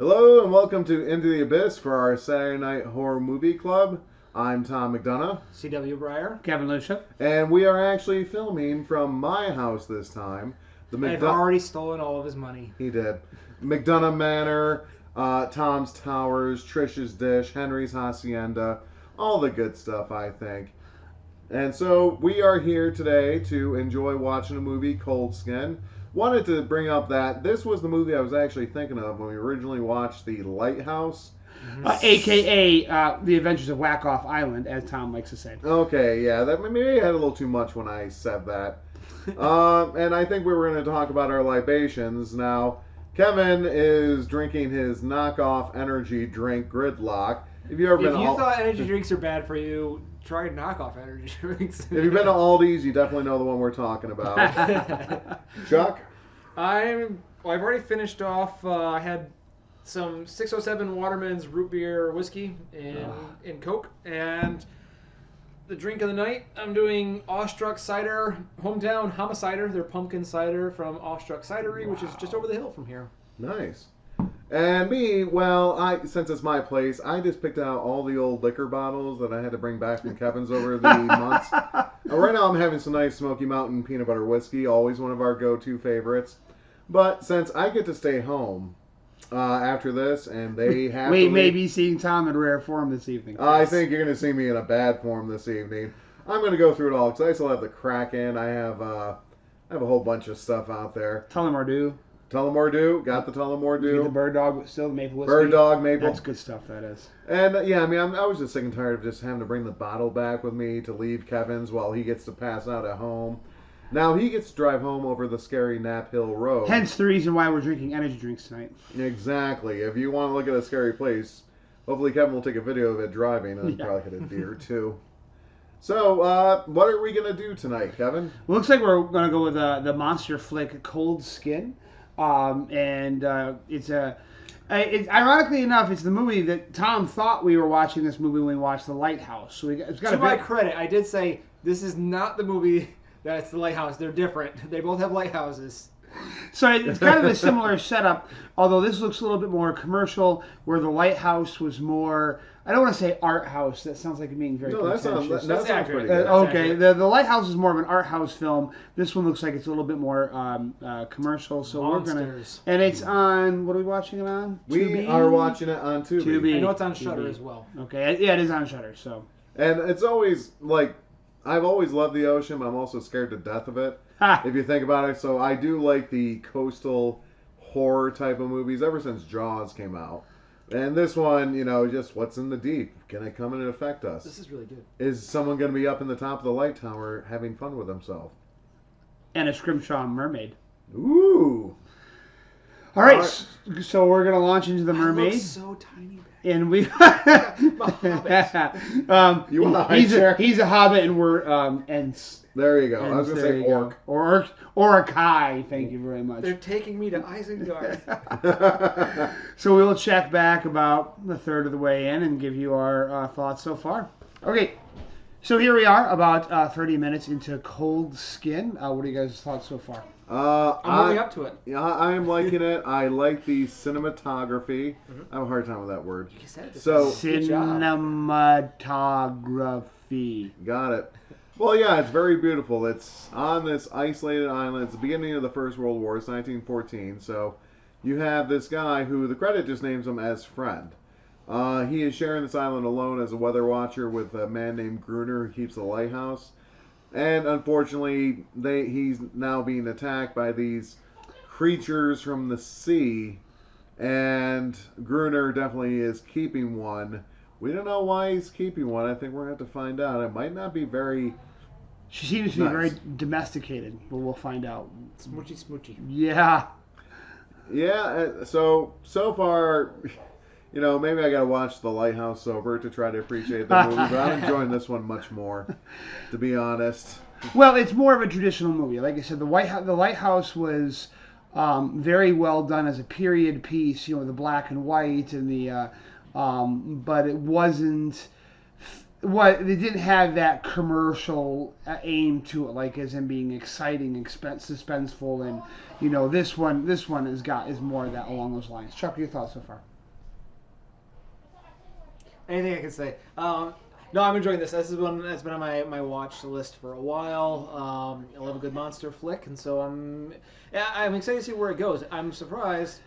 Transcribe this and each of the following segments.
Hello and welcome to Into the Abyss for our Saturday Night Horror Movie Club. I'm Tom McDonough. C.W. Breyer. Kevin Lucia. And we are actually filming from my house this time. I've already stolen all of his money. He did. McDonough Manor, Tom's Towers, Trish's Dish, Henry's Hacienda, all the good stuff, I think. And so we are here today to enjoy watching a movie, Cold Skin. Wanted to bring up that this was the movie I was actually thinking of when we originally watched The Lighthouse. AKA The Adventures of Whack Off Island, as Tom likes to say. Okay, yeah, that maybe I had a little too much when I said that. And I think we were going to talk about our libations. Now, Kevin is drinking his knockoff energy drink, Gridlock. If you thought energy drinks are bad for you, try knockoff energy drinks. If you've been to Aldi's, you definitely know the one we're talking about. Chuck? I've already finished off. I had some 607 Waterman's root beer whiskey in Coke, and the drink of the night, I'm doing Awestruck Cider, Hometown Homicider, their pumpkin cider from Awestruck Cidery, which is just over the hill from here. Nice. And me, well, since it's my place, I just picked out all the old liquor bottles that I had to bring back from Kevin's over the months. Right now I'm having some nice Smoky Mountain peanut butter whiskey, always one of our go-to favorites. But since I get to stay home after this, and they have We to may leave, be seeing Tom in rare form this evening. I think you're going to see me in a bad form this evening. I'm going to go through it all, because I still have the Kraken. I have a whole bunch of stuff out there. Tullamore Dew. Tullamore Dew, got the Tullamore Dew. The Bird Dog, still the Maple Whiskey. Bird Dog, Maple. That's good stuff, that is. And yeah, I mean, I was just sick and tired of just having to bring the bottle back with me to leave Kevin's while he gets to pass out at home. Now he gets to drive home over the scary Knapp Hill Road. Hence the reason why we're drinking energy drinks tonight. Exactly. If you want to look at a scary place, hopefully Kevin will take a video of it driving and probably hit a deer too. So, what are we going to do tonight, Kevin? Well, looks like we're going to go with the monster flick Cold Skin. It's ironically enough, it's the movie that Tom thought we were watching this movie when we watched The Lighthouse. So it's got to my credit, I did say this is not the movie that's The Lighthouse. They're different. They both have lighthouses. So it's kind of a similar setup, although this looks a little bit more commercial, where The Lighthouse was more, I don't want to say art house, that sounds like it being very pretentious. That sounds pretty good. Okay, the Lighthouse is more of an art house film. This one looks like it's a little bit more commercial, so Monsters. we're going to, and it's on, what are we watching it on? We are watching it on Tubi. Tubi. I know it's on Shudder as well. Okay, yeah, it is on Shudder, so. And it's always, like, I've always loved the ocean, but I'm also scared to death of it. If you think about it. So I do like the coastal horror type of movies ever since Jaws came out. And this one, you know, just what's in the deep? Can it come in and affect us? This is really good. Is someone going to be up in the top of the light tower having fun with himself? And a Scrimshaw mermaid. Ooh. All right, so we're going to launch into the mermaid. It looks so tiny. And we, You want a high chair? he's a hobbit, and we're Ents. There you go. I was going to say orc. Or a Kai. Thank you very much. They're taking me to Isengard. So we'll check back about a third of the way in and give you our thoughts so far. Okay, so here we are, about 30 minutes into Cold Skin. What are you guys' thoughts so far? I'm moving up to it. Yeah, I am liking it. I like the cinematography. I have a hard time with that word. You said it. So Cinematography. Got it. Well, yeah, it's very beautiful. It's on this isolated island. It's the beginning of the First World War. It's 1914. So you have this guy who the credit just names him as Friend. He is sharing this island alone as a weather watcher with a man named Gruner who keeps the lighthouse. And unfortunately, he's now being attacked by these creatures from the sea. And Gruner definitely is keeping one. We don't know why he's keeping one. I think we're going to have to find out. It might not be very... She seems to be very domesticated, but we'll find out. Smoochy, smoochy. Yeah. Yeah, so far... You know, maybe I got to watch The Lighthouse sober to try to appreciate the movie, but I'm enjoying this one much more, to be honest. Well, it's more of a traditional movie. Like I said, the Lighthouse was very well done as a period piece, you know, the black and white and the, but it wasn't what they didn't have that commercial aim to it, like as in being exciting, suspenseful, and this one is more of that along those lines. Chuck, your thoughts so far? Anything I can say? No, I'm enjoying this. This is one that's been on my watch list for a while. I love a good monster flick, and so I'm excited to see where it goes. I'm surprised.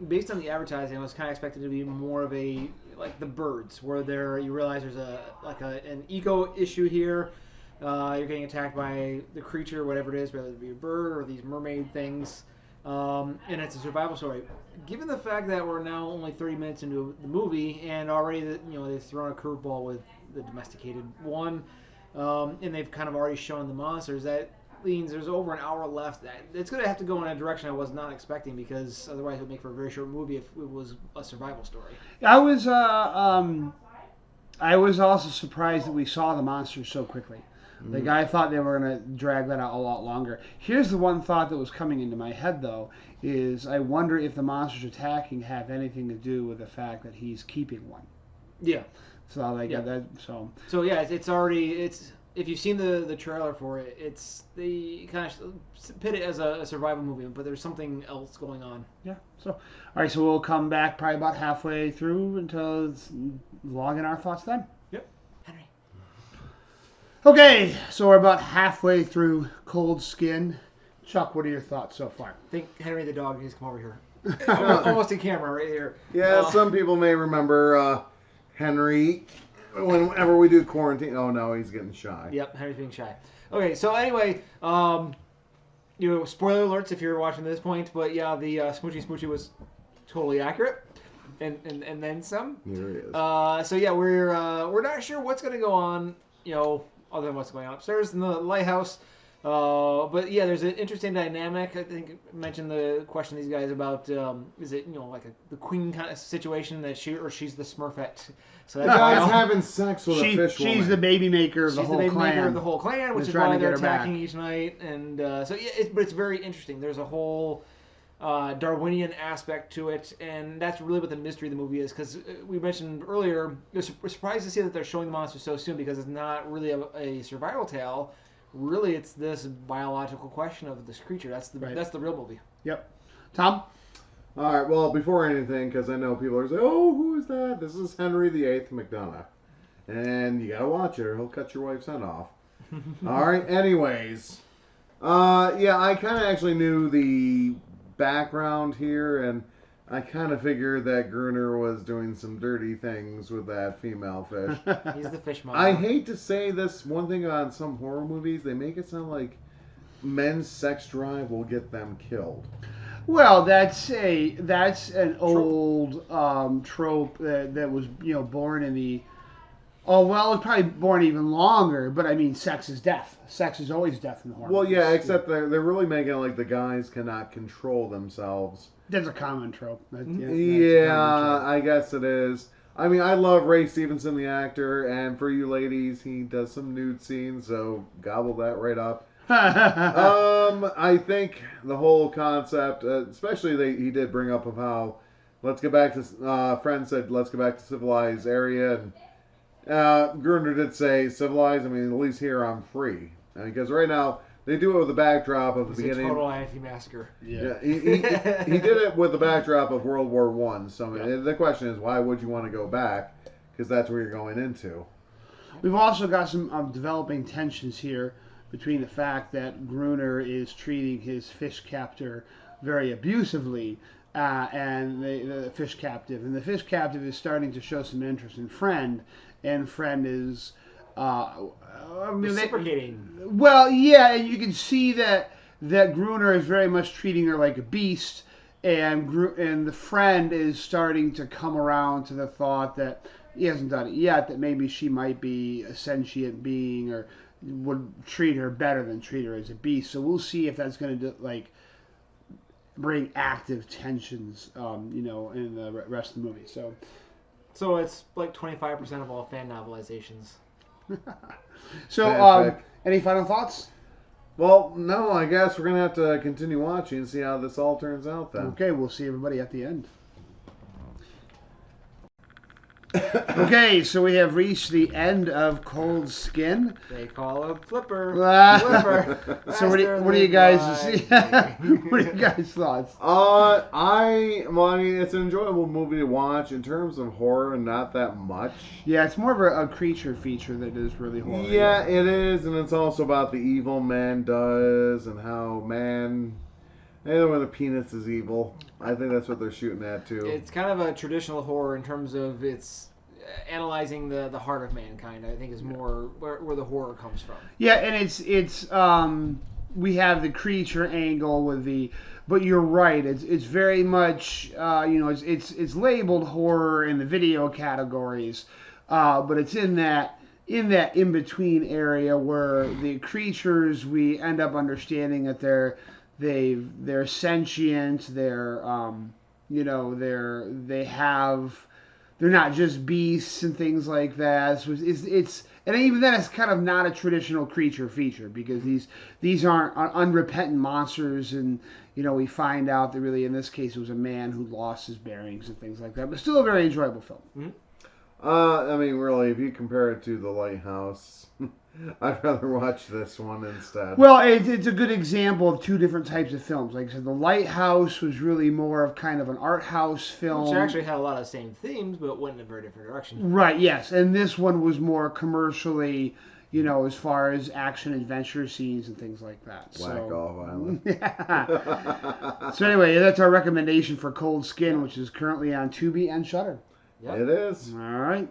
Based on the advertising, I was kind of expecting to be more of a like The Birds, where you realize there's an eco issue here. You're getting attacked by the creature, whatever it is, whether it be a bird or these mermaid things, and it's a survival story. Given the fact that we're now only 30 minutes into the movie, and already they've thrown a curveball with the domesticated one, and they've kind of already shown the monsters, that means there's over an hour left. It's going to have to go in a direction I was not expecting, because otherwise it would make for a very short movie if it was a survival story. I was also surprised that we saw the monsters so quickly. Like, I thought they were going to drag that out a lot longer. Here's the one thought that was coming into my head, though, is I wonder if the monsters attacking have anything to do with the fact that he's keeping one. Yeah. So they got that. So yeah, it's already if you've seen the trailer for it, they kind of pit it as a survival movie, but there's something else going on. Yeah. So all right, so we'll come back probably about halfway through until logging our thoughts then. Yep. Henry. Okay, so we're about halfway through Cold Skin. Chuck, what are your thoughts so far? I think Henry the dog needs to come over here. Almost in camera right here. Yeah, some people may remember Henry whenever we do quarantine. Oh no, he's getting shy. Yep, Henry's being shy. Okay, so anyway, spoiler alerts if you're watching at this point, but yeah, the Smoochy was totally accurate, and then some. Here he is. So yeah, we're not sure what's gonna go on, other than what's going on upstairs in the lighthouse. But yeah, there's an interesting dynamic. I think I mentioned the question to these guys about is it like the queen kind of situation that she's the Smurfette. So the guy's having sex with a fish woman. She's the baby maker of the whole clan. She's the baby maker of the whole clan, which is why they're attacking each night. And so yeah, but it's very interesting. There's a whole Darwinian aspect to it, and that's really what the mystery of the movie is. Because we mentioned earlier, we're surprised to see that they're showing the monster so soon, because it's not really a survival tale. Really, it's this biological question of this creature. That's the real movie. Yep. Tom? All right, well, before anything, because I know people are saying, oh, who is that? This is Henry VIII McDonough. And you got to watch it or he'll cut your wife's head off. All right, anyways. Yeah, I kind of actually knew the background here, and I kind of figured that Gruner was doing some dirty things with that female fish. He's the fish model. I hate to say this, one thing on some horror movies, they make it sound like men's sex drive will get them killed. Well, that's an old trope that was born in the. Oh well, it's probably born even longer. But I mean, sex is death. Sex is always death in the horror. Well, yeah, except they're really making it like the guys cannot control themselves. That's a common trope. I guess it is. I mean, I love Ray Stevenson, the actor, and for you ladies, he does some nude scenes, so gobble that right up. I think the whole concept, especially he did bring up of how let's get back to friend said let's get back to civilized area, and Gruner did say civilized. I mean, at least here I'm free, because right now they do it with the backdrop of the beginning. A total anti-massacre. Yeah, he did it with the backdrop of World War I. So the question is, why would you want to go back? Because that's where you're going into. We've also got some developing tensions here between the fact that Gruner is treating his fish captor very abusively, and the fish captive. And the fish captive is starting to show some interest in Friend, and Friend is reciprocating. Well, yeah, and you can see that Gruner is very much treating her like a beast, and the Friend is starting to come around to the thought that he hasn't done it yet, that maybe she might be a sentient being or would treat her better than treat her as a beast. So we'll see if that's going to bring active tensions, in the rest of the movie. So it's like 25% of all fan novelizations. So, any final thoughts? Well, no, I guess we're going to have to continue watching and see how this all turns out then. Okay, we'll see everybody at the end. Okay, so we have reached the end of Cold Skin. They call it Flipper. Flipper. So what do you guys Faster what are you guys' thoughts? Well, I mean, it's an enjoyable movie to watch. In terms of horror, not that much. Yeah, it's more of a creature feature that is really horror. Yeah, it is, and it's also about the evil man does and how man. Either when the penis is evil. I think that's what they're shooting at too. It's kind of a traditional horror in terms of its analyzing the heart of mankind. I think is more where the horror comes from. Yeah, and it's we have the creature angle with the, but you're right. It's very much it's labeled horror in the video categories, but it's in that in between area where the creatures we end up understanding that they're sentient. They're they're not just beasts and things like that. So it's and even then it's kind of not a traditional creature feature because these aren't unrepentant monsters, and we find out that really in this case it was a man who lost his bearings and things like that. But still a very enjoyable film. Mm-hmm. I mean, really, if you compare it to The Lighthouse, I'd rather watch this one instead. Well, it's a good example of two different types of films. Like I said, The Lighthouse was really more of kind of an art house film. Which actually had a lot of the same themes, but went in a very different direction. Right, yes. And this one was more commercially, as far as action adventure scenes and things like that. Whack off Island. Yeah. So anyway, that's our recommendation for Cold Skin, which is currently on Tubi and Shudder. Yep. It is. All right.